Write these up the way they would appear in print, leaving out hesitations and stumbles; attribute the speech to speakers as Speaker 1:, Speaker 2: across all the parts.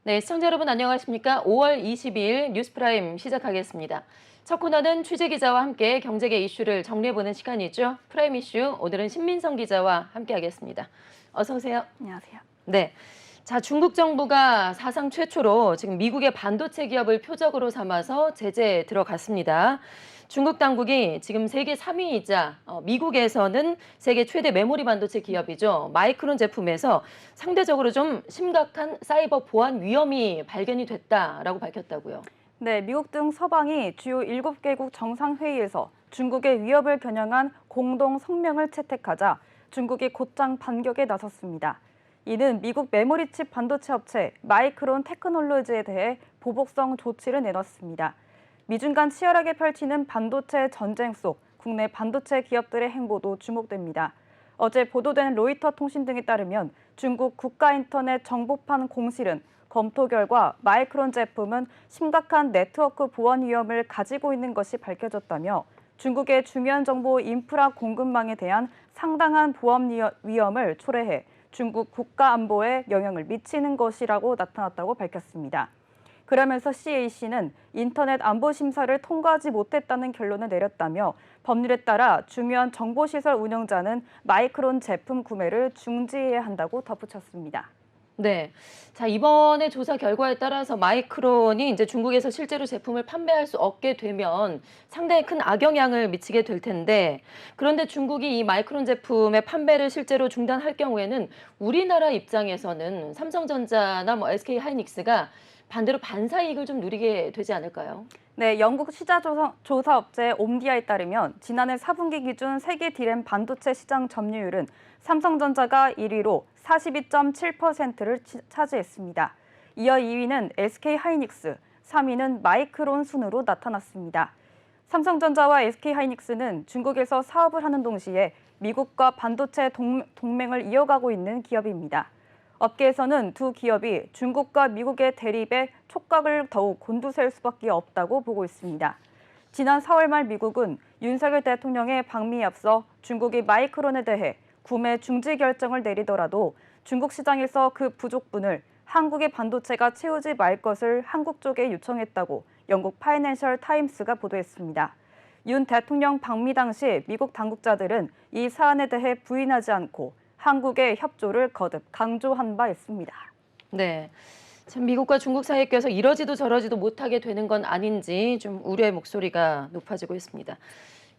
Speaker 1: 네, 시청자 여러분 안녕하십니까? 5월 22일 뉴스프라임 시작하겠습니다. 첫 코너는 취재 기자와 함께 경제계 이슈를 정리해보는 시간이죠. 프라임 이슈, 오늘은 신민성 기자와 함께하겠습니다. 어서 오세요.
Speaker 2: 안녕하세요.
Speaker 1: 네. 자, 중국 정부가 사상 최초로 지금 미국의 반도체 기업을 표적으로 삼아서 제재에 들어갔습니다. 중국 당국이 지금 세계 3위이자 미국에서는 세계 최대 메모리 반도체 기업이죠. 마이크론 제품에서 상대적으로 좀 심각한 사이버 보안 위험이 발견이 됐다라고 밝혔다고요.
Speaker 2: 네, 미국 등 서방이 주요 7개국 정상회의에서 중국의 위협을 겨냥한 공동 성명을 채택하자 중국이 곧장 반격에 나섰습니다. 이는 미국 메모리칩 반도체 업체 마이크론 테크놀로지에 대해 보복성 조치를 내놨습니다. 미중 간 치열하게 펼치는 반도체 전쟁 속 국내 반도체 기업들의 행보도 주목됩니다. 어제 보도된 로이터 통신 등에 따르면 중국 국가인터넷 정보판 공실은 검토 결과 마이크론 제품은 심각한 네트워크 보안 위험을 가지고 있는 것이 밝혀졌다며 중국의 중요한 정보 인프라 공급망에 대한 상당한 보안 위험을 초래해 중국 국가 안보에 영향을 미치는 것이라고 나타났다고 밝혔습니다. 그러면서 CAC는 인터넷 안보 심사를 통과하지 못했다는 결론을 내렸다며 법률에 따라 중요한 정보시설 운영자는 마이크론 제품 구매를 중지해야 한다고 덧붙였습니다.
Speaker 1: 네. 자, 이번에 조사 결과에 따라서 마이크론이 이제 중국에서 실제로 제품을 판매할 수 없게 되면 상당히 큰 악영향을 미치게 될 텐데, 그런데 중국이 이 마이크론 제품의 판매를 실제로 중단할 경우에는 우리나라 입장에서는 삼성전자나 SK 하이닉스가 반대로 반사 이익을 좀 누리게 되지 않을까요?
Speaker 2: 네, 영국 시장 조사 업체 옴디아에 따르면 지난해 4분기 기준 세계 디램 반도체 시장 점유율은 삼성전자가 1위로 42.7%를 차지했습니다. 이어 2위는 SK 하이닉스, 3위는 마이크론 순으로 나타났습니다. 삼성전자와 SK 하이닉스는 중국에서 사업을 하는 동시에 미국과 반도체 동맹을 이어가고 있는 기업입니다. 업계에서는 두 기업이 중국과 미국의 대립에 촉각을 더욱 곤두세울 수밖에 없다고 보고 있습니다. 지난 4월 말 미국은 윤석열 대통령의 방미에 앞서 중국이 마이크론에 대해 구매 중지 결정을 내리더라도 중국 시장에서 그 부족분을 한국의 반도체가 채우지 말 것을 한국 쪽에 요청했다고 영국 파이낸셜 타임스가 보도했습니다. 윤 대통령 방미 당시 미국 당국자들은 이 사안에 대해 부인하지 않고 한국의 협조를 거듭 강조한 바 있습니다.
Speaker 1: 네. 참 미국과 중국 사이에 껴서 이러지도 저러지도 못하게 되는 건 아닌지 좀 우려의 목소리가 높아지고 있습니다.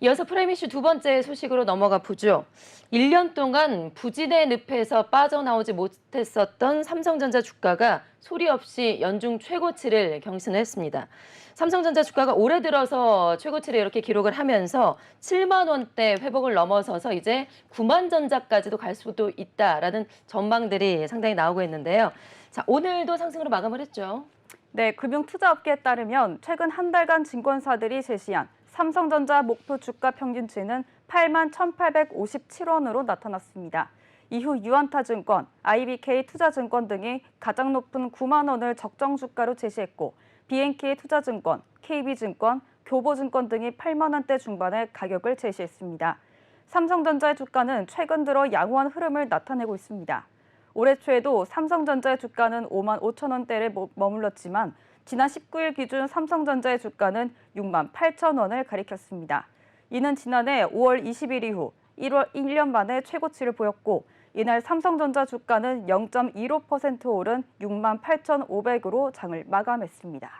Speaker 1: 이어서 프라임 이슈 두 번째 소식으로 넘어가 보죠. 1년 동안 부진의 늪에서 빠져나오지 못했었던 삼성전자 주가가 소리 없이 연중 최고치를 경신했습니다. 삼성전자 주가가 올해 들어서 최고치를 이렇게 기록을 하면서 7만 원대 회복을 넘어서서 이제 9만 전자까지도 갈 수도 있다라는 전망들이 상당히 나오고 있는데요. 자, 오늘도 상승으로 마감을 했죠.
Speaker 2: 네, 금융투자업계에 따르면 최근 한 달간 증권사들이 제시한 삼성전자 목표 주가 평균치는 8만 1,857원으로 나타났습니다. 이후 유안타증권, IBK 투자증권 등이 가장 높은 9만 원을 적정 주가로 제시했고 BNK 투자증권, KB증권, 교보증권 등이 8만 원대 중반의 가격을 제시했습니다. 삼성전자의 주가는 최근 들어 양호한 흐름을 나타내고 있습니다. 올해 초에도 삼성전자의 주가는 5만 5천 원대를 머물렀지만 지난 19일 기준 삼성전자의 주가는 6만 8천 원을 가리켰습니다. 이는 지난해 5월 20일 이후 1년 만에 최고치를 보였고 이날 삼성전자 주가는 0.25% 오른 6만 8,500으로 장을 마감했습니다.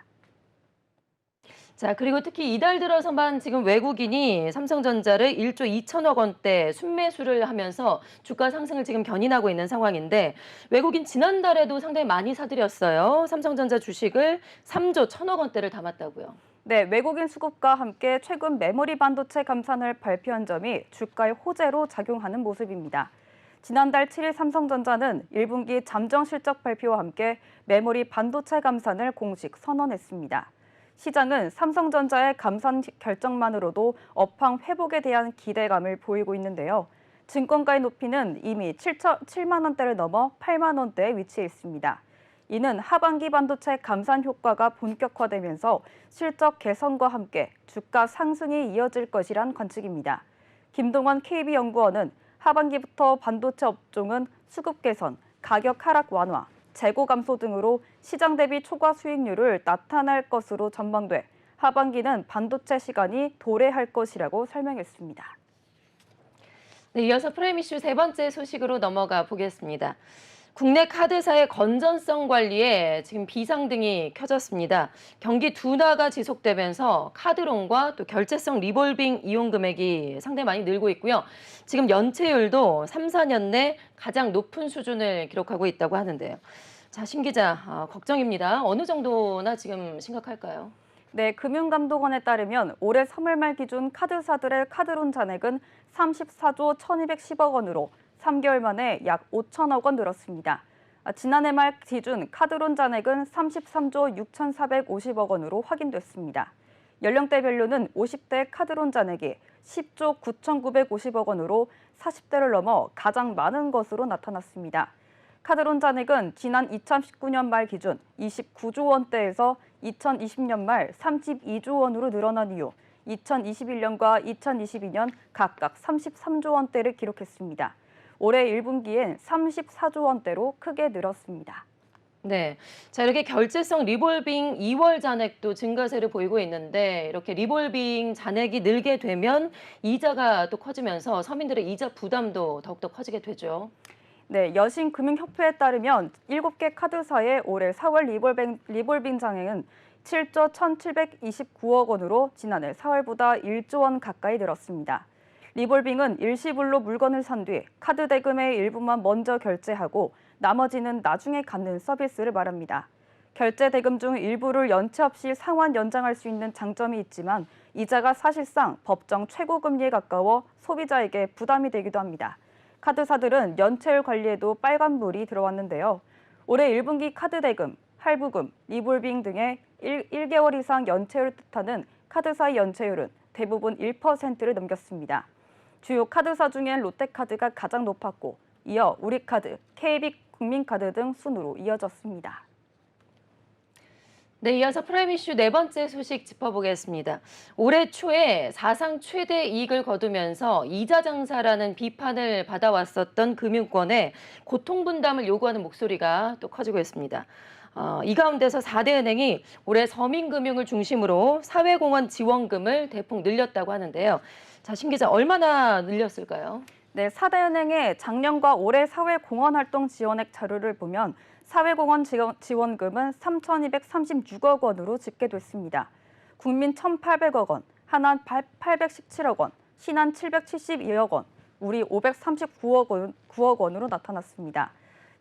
Speaker 1: 자, 그리고 특히 이달 들어서만 지금 외국인이 삼성전자를 1조 2천억 원대 순매수를 하면서 주가 상승을 지금 견인하고 있는 상황인데 외국인 지난달에도 상당히 많이 사들였어요. 삼성전자 주식을 3조 1천억 원대를 담았다고요.
Speaker 2: 네, 외국인 수급과 함께 최근 메모리 반도체 감산을 발표한 점이 주가의 호재로 작용하는 모습입니다. 지난달 7일 삼성전자는 1분기 잠정 실적 발표와 함께 메모리 반도체 감산을 공식 선언했습니다. 시장은 삼성전자의 감산 결정만으로도 업황 회복에 대한 기대감을 보이고 있는데요. 증권가의 높이는 이미 7만 원대를 넘어 8만 원대에 위치해 있습니다. 이는 하반기 반도체 감산 효과가 본격화되면서 실적 개선과 함께 주가 상승이 이어질 것이란 관측입니다. 김동원 KB연구원은 하반기부터 반도체 업종은 수급 개선, 가격 하락 완화, 재고 감소 등으로 시장 대비 초과 수익률을 나타낼 것으로 전망돼 하반기는 반도체 시간이 도래할 것이라고 설명했습니다.
Speaker 1: 네, 이어서 프라임 이슈 세 번째 소식으로 넘어가 보겠습니다. 국내 카드사의 건전성 관리에 지금 비상등이 켜졌습니다. 경기 둔화가 지속되면서 카드론과 또 결제성 리볼빙 이용 금액이 상당히 많이 늘고 있고요. 지금 연체율도 3, 4년 내 가장 높은 수준을 기록하고 있다고 하는데요. 자, 신 기자, 걱정입니다. 어느 정도나 지금 심각할까요?
Speaker 2: 네, 금융감독원에 따르면 올해 3월 말 기준 카드사들의 카드론 잔액은 34조 1,210억 원으로 3개월 만에 약 5천억 원 늘었습니다. 지난해 말 기준 카드론 잔액은 33조 6,450억 원으로 확인됐습니다. 연령대별로는 50대 카드론 잔액이 10조 9,950억 원으로 40대를 넘어 가장 많은 것으로 나타났습니다. 카드론 잔액은 지난 2019년 말 기준 29조 원대에서 2020년 말 32조 원으로 늘어난 이후 2021년과 2022년 각각 33조 원대를 기록했습니다. 올해 1분기엔 34조 원대로 크게 늘었습니다.
Speaker 1: 네. 자, 이렇게 결제성 리볼빙 2월 잔액도 증가세를 보이고 있는데 이렇게 리볼빙 잔액이 늘게 되면 이자가 또 커지면서 서민들의 이자 부담도 더욱더 커지게 되죠.
Speaker 2: 네, 여신금융협회에 따르면 7개 카드사의 올해 4월 리볼빙 잔액은 7조 1,729억 원으로 지난해 4월보다 1조 원 가까이 늘었습니다. 리볼빙은 일시불로 물건을 산 뒤 카드 대금의 일부만 먼저 결제하고 나머지는 나중에 갚는 서비스를 말합니다. 결제 대금 중 일부를 연체 없이 상환 연장할 수 있는 장점이 있지만 이자가 사실상 법정 최고금리에 가까워 소비자에게 부담이 되기도 합니다. 카드사들은 연체율 관리에도 빨간불이 들어왔는데요. 올해 1분기 카드 대금, 할부금, 리볼빙 등의 1개월 이상 연체율을 뜻하는 카드사의 연체율은 대부분 1%를 넘겼습니다. 주요 카드사 중엔 롯데카드가 가장 높았고 이어 우리카드, KB 국민카드 등 순으로 이어졌습니다.
Speaker 1: 네, 이어서 프라임 이슈 네 번째 소식 짚어보겠습니다. 올해 초에 사상 최대 이익을 거두면서 이자 장사라는 비판을 받아왔었던 금융권에 고통분담을 요구하는 목소리가 또 커지고 있습니다. 이 가운데서 4대 은행이 올해 서민금융을 중심으로 사회공헌 지원금을 대폭 늘렸다고 하는데요. 자, 신 기자, 얼마나 늘렸을까요?
Speaker 2: 네, 4대 은행의 작년과 올해 사회공헌활동 지원액 자료를 보면 사회공헌 지원금은 3,236억 원으로 집계됐습니다. 국민 1,800억 원, 하나 817억 원, 신한 772억 원, 우리 539억 원으로 나타났습니다.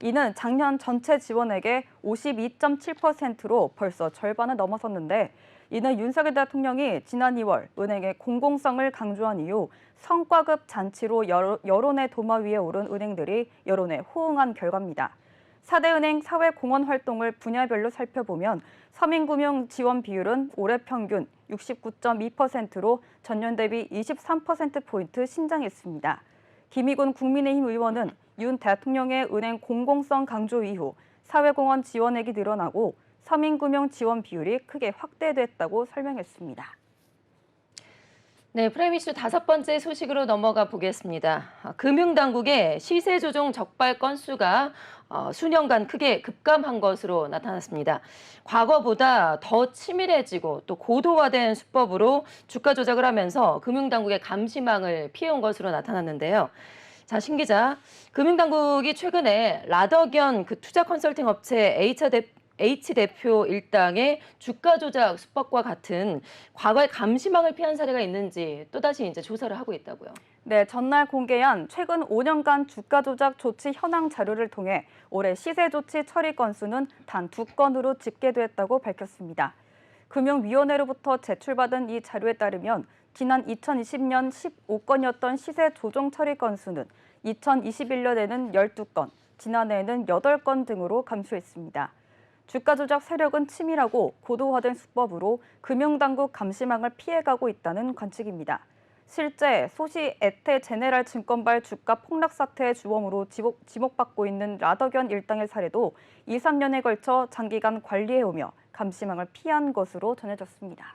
Speaker 2: 이는 작년 전체 지원액의 52.7%로 벌써 절반을 넘어섰는데 이는 윤석열 대통령이 지난 2월 은행의 공공성을 강조한 이후 성과급 잔치로 여론의 도마 위에 오른 은행들이 여론에 호응한 결과입니다. 4대 은행 사회공헌 활동을 분야별로 살펴보면 서민금융 지원 비율은 올해 평균 69.2%로 전년 대비 23%포인트 신장했습니다. 김희곤 국민의힘 의원은 윤 대통령의 은행 공공성 강조 이후 사회공헌 지원액이 늘어나고 서민금융 지원 비율이 크게 확대됐다고 설명했습니다.
Speaker 1: 네, 프라임 이슈 다섯 번째 소식으로 넘어가 보겠습니다. 금융당국의 시세 조정 적발 건수가 수년간 크게 급감한 것으로 나타났습니다. 과거보다 더 치밀해지고 또 고도화된 수법으로 주가 조작을 하면서 금융당국의 감시망을 피해온 것으로 나타났는데요. 자, 신 기자, 금융당국이 최근에 라더견 투자 컨설팅 업체 H 대표 일당의 주가 조작 수법과 같은 과거의 감시망을 피한 사례가 있는지 또다시 이제 조사를 하고 있다고요.
Speaker 2: 네, 전날 공개한 최근 5년간 주가 조작 조치 현황 자료를 통해 올해 시세 조치 처리 건수는 단 2건으로 집계됐다고 밝혔습니다. 금융위원회로부터 제출받은 이 자료에 따르면 지난 2020년 15건이었던 시세 조정 처리 건수는 2021년에는 12건, 지난해에는 8건 등으로 감소했습니다. 주가 조작 세력은 치밀하고 고도화된 수법으로 금융당국 감시망을 피해가고 있다는 관측입니다. 실제 소시 에테 제네랄 증권발 주가 폭락 사태의 주범으로 지목받고 있는 라더견 일당의 사례도 2, 3년에 걸쳐 장기간 관리해오며 감시망을 피한 것으로 전해졌습니다.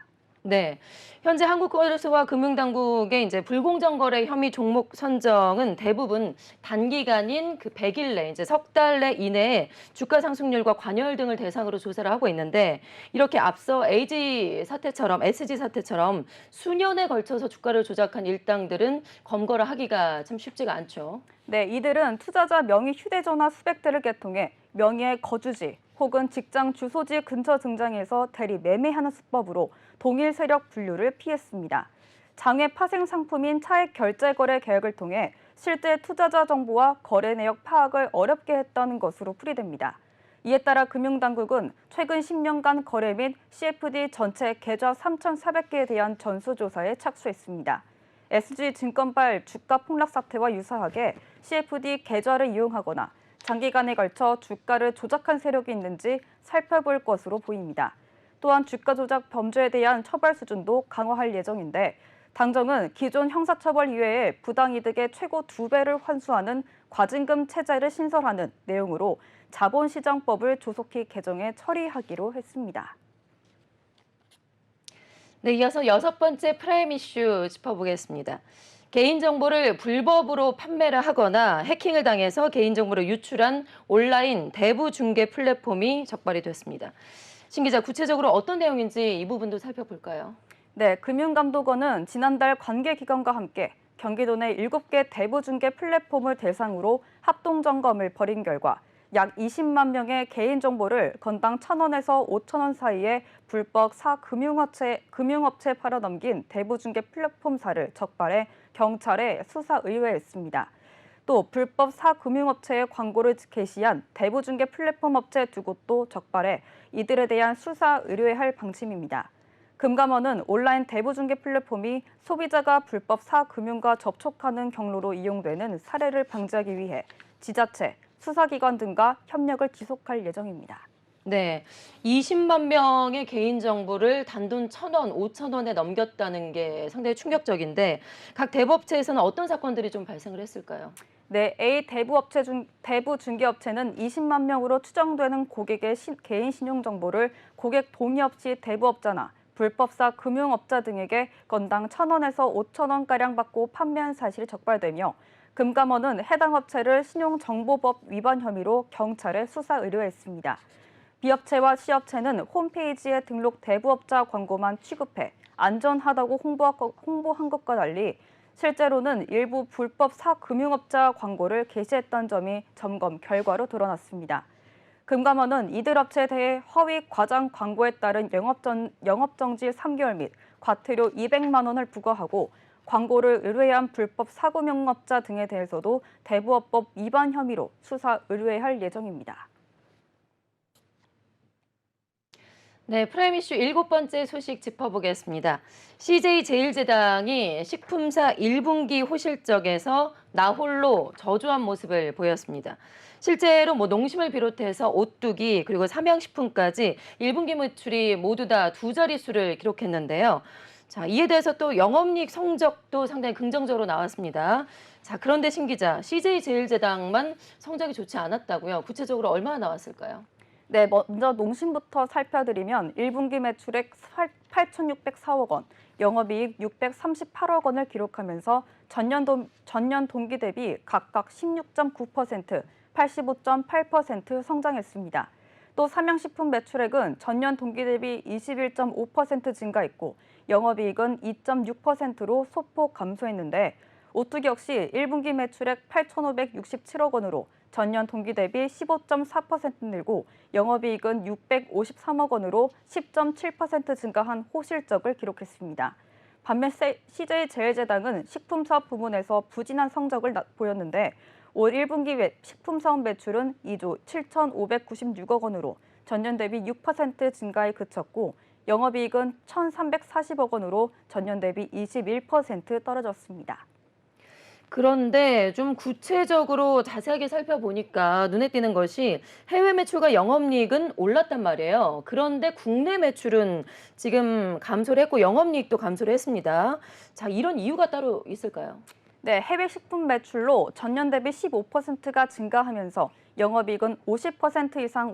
Speaker 1: 네. 현재 한국거래소와 금융당국의 이제 불공정 거래 혐의 종목 선정은 대부분 단기간인 그 100일 내, 이제 석 달 내 이내에 주가 상승률과 관여율 등을 대상으로 조사를 하고 있는데 이렇게 앞서 SG 사태처럼 수년에 걸쳐서 주가를 조작한 일당들은 검거를 하기가 참 쉽지가 않죠.
Speaker 2: 네, 이들은 투자자 명의 휴대전화 수백 대를 개통해 명의의 거주지 혹은 직장 주소지 근처 등장해서 대리 매매하는 수법으로 동일 세력 분류를 피했습니다. 장외 파생 상품인 차액 결제 거래 계획을 통해 실제 투자자 정보와 거래 내역 파악을 어렵게 했다는 것으로 풀이됩니다. 이에 따라 금융당국은 최근 10년간 거래 및 CFD 전체 계좌 3,400개에 대한 전수조사에 착수했습니다. SG증권발 주가 폭락 사태와 유사하게 CFD 계좌를 이용하거나 장기간에 걸쳐 주가를 조작한 세력이 있는지 살펴볼 것으로 보입니다. 또한 주가 조작 범죄에 대한 처벌 수준도 강화할 예정인데 당정은 기존 형사처벌 이외에 부당이득의 최고 2배를 환수하는 과징금 체제를 신설하는 내용으로 자본시장법을 조속히 개정해 처리하기로 했습니다.
Speaker 1: 네, 이어서 6번째 프라임 이슈 짚어보겠습니다. 개인정보를 불법으로 판매를 하거나 해킹을 당해서 개인정보를 유출한 온라인 대부 중개 플랫폼이 적발이 됐습니다. 신 기자, 구체적으로 어떤 내용인지 이 부분도 살펴볼까요?
Speaker 2: 네, 금융감독원은 지난달 관계기관과 함께 경기도 내 7개 대부 중개 플랫폼을 대상으로 합동점검을 벌인 결과 약 20만 명의 개인정보를 건당 1,000원에서 5,000원 사이에 불법 금융업체에 팔아넘긴 대부중개 플랫폼사를 적발해 경찰에 수사 의뢰했습니다. 또 불법 금융업체의 광고를 게시한 대부중개 플랫폼 업체 2곳도 적발해 이들에 대한 수사 의뢰할 방침입니다. 금감원은 온라인 대부중개 플랫폼이 소비자가 불법 금융과 접촉하는 경로로 이용되는 사례를 방지하기 위해 지자체, 수사기관 등과 협력을 지속할 예정입니다.
Speaker 1: 네, 20만 명의 개인정보를 단돈 1,000원, 5,000원에 넘겼다는 게 상당히 충격적인데 각 대부업체에서는 어떤 사건들이 좀 발생을 했을까요?
Speaker 2: 네, A 대부 중개업체는 20만 명으로 추정되는 고객의 개인 신용정보를 고객 동의 없이 대부업자나 불법사 금융업자 등에게 건당 1,000원에서 5,000원가량 받고 판매한 사실이 적발되며 금감원은 해당 업체를 신용정보법 위반 혐의로 경찰에 수사 의뢰했습니다. B업체와 C업체는 홈페이지에 등록 대부업자 광고만 취급해 안전하다고 홍보한 것과 달리 실제로는 일부 불법 금융업자 광고를 게시했던 점이 점검 결과로 드러났습니다. 금감원은 이들 업체에 대해 허위 과장 광고에 따른 영업정지 3개월 및 과태료 200만 원을 부과하고 광고를 의뢰한 불법 금융업자 등에 대해서도 대부업법 위반 혐의로 수사 의뢰할 예정입니다.
Speaker 1: 네, 프라임 이슈 7번째 소식 짚어보겠습니다. CJ제일제당이 식품사 1분기 호실적에서 나홀로 저조한 모습을 보였습니다. 실제로 농심을 비롯해서 오뚜기 그리고 삼양식품까지 1분기 매출이 모두 다 2자릿수를 기록했는데요. 자, 이에 대해서 또 영업이익 성적도 상당히 긍정적으로 나왔습니다. 자, 그런데 신 기자, CJ제일제당만 성적이 좋지 않았다고요? 구체적으로 얼마나 나왔을까요?
Speaker 2: 네, 먼저 농심부터 살펴드리면 1분기 매출액 8,604억 원, 영업이익 638억 원을 기록하면서 전년 동기 대비 각각 16.9%, 85.8% 성장했습니다. 또 삼양식품 매출액은 전년 동기 대비 21.5% 증가했고 영업이익은 2.6%로 소폭 감소했는데 오뚜기 역시 1분기 매출액 8,567억 원으로 전년 동기 대비 15.4% 늘고 영업이익은 653억 원으로 10.7% 증가한 호실적을 기록했습니다. 반면 CJ제일제당은 식품사업 부문에서 부진한 성적을 보였는데 올 1분기 식품사업 매출은 2조 7,596억 원으로 전년 대비 6% 증가에 그쳤고 영업이익은 1,340억 원으로 전년 대비 21% 떨어졌습니다.
Speaker 1: 그런데 좀 구체적으로 자세하게 살펴보니까 눈에 띄는 것이 해외 매출과 영업이익은 올랐단 말이에요. 그런데 국내 매출은 지금 감소를 했고 영업이익도 감소를 했습니다. 자, 이런 이유가 따로 있을까요?
Speaker 2: 네, 해외 식품 매출로 전년 대비 15%가 증가하면서 영업이익은 50% 이상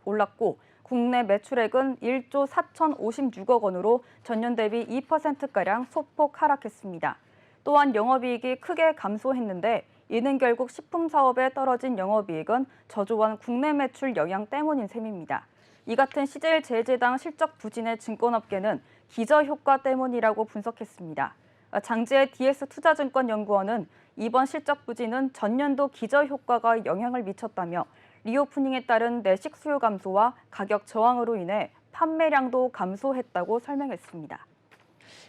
Speaker 2: 올랐고 국내 매출액은 1조 4,056억 원으로 전년 대비 2%가량 소폭 하락했습니다. 또한 영업이익이 크게 감소했는데 이는 결국 식품 사업에 떨어진 영업이익은 저조한 국내 매출 영향 때문인 셈입니다. 이 같은 CJ제일제당 실적 부진의 증권업계는 기저효과 때문이라고 분석했습니다. 장지의 DS투자증권연구원은 이번 실적 부진은 전년도 기저효과가 영향을 미쳤다며 리오프닝에 따른 내식 수요 감소와 가격 저항으로 인해 판매량도 감소했다고 설명했습니다.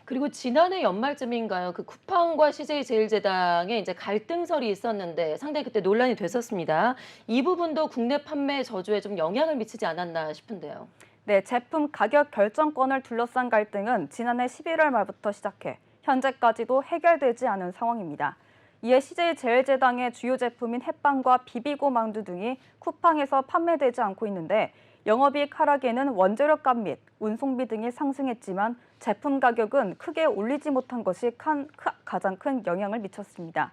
Speaker 1: 그리고 지난해 연말쯤인가요? 그 쿠팡과 CJ제일제당에 이제 갈등설이 있었는데 상당히 그때 논란이 됐었습니다. 이 부분도 국내 판매 저조에 좀 영향을 미치지 않았나 싶은데요.
Speaker 2: 네, 제품 가격 결정권을 둘러싼 갈등은 지난해 11월 말부터 시작해 현재까지도 해결되지 않은 상황입니다. 이에 CJ제일제당의 주요 제품인 햇반과 비비고 망두 등이 쿠팡에서 판매되지 않고 있는데 영업이익 하락에는 원재료값 및 운송비 등이 상승했지만 제품 가격은 크게 올리지 못한 것이 가장 큰 영향을 미쳤습니다.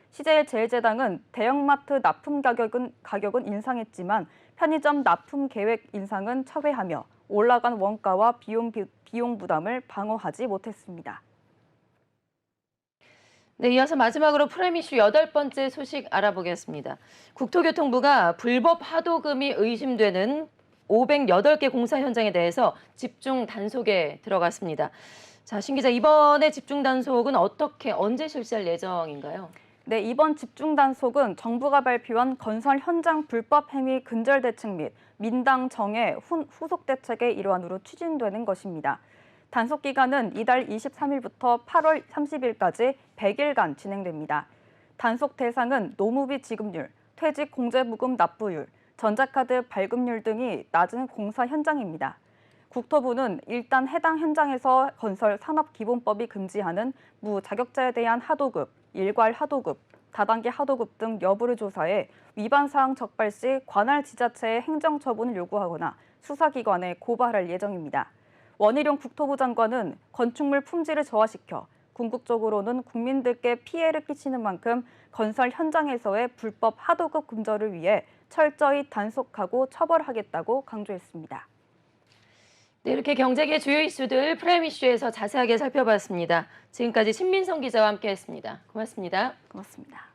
Speaker 2: CJ제일제당은 대형마트 납품 가격은 인상했지만 편의점 납품 계획 인상은 처회하며 올라간 원가와 비용 부담을 방어하지 못했습니다.
Speaker 1: 네, 이어서 마지막으로 프라임 이슈 8번째 소식 알아보겠습니다. 국토교통부가 불법 하도금이 의심되는 508개 공사 현장에 대해서 집중 단속에 들어갔습니다. 자, 신 기자, 이번에 집중 단속은 언제 실시할 예정인가요?
Speaker 2: 네, 이번 집중 단속은 정부가 발표한 건설 현장 불법 행위 근절 대책 및 민당 정해 후속 대책의 일환으로 추진되는 것입니다. 단속 기간은 이달 23일부터 8월 30일까지 100일간 진행됩니다. 단속 대상은 노무비 지급률, 퇴직 공제부금 납부율, 전자카드 발급률 등이 낮은 공사 현장입니다. 국토부는 일단 해당 현장에서 건설 산업기본법이 금지하는 무자격자에 대한 하도급, 일괄 하도급, 다단계 하도급 등 여부를 조사해 위반 사항 적발 시 관할 지자체에 행정처분을 요구하거나 수사기관에 고발할 예정입니다. 원희룡 국토부 장관은 건축물 품질을 저하시켜 궁극적으로는 국민들께 피해를 끼치는 만큼 건설 현장에서의 불법 하도급 근절을 위해 철저히 단속하고 처벌하겠다고 강조했습니다.
Speaker 1: 네, 이렇게 경제계 주요 이슈들 프라임 이슈에서 자세하게 살펴봤습니다. 지금까지 신민성 기자와 함께했습니다. 고맙습니다.
Speaker 2: 고맙습니다.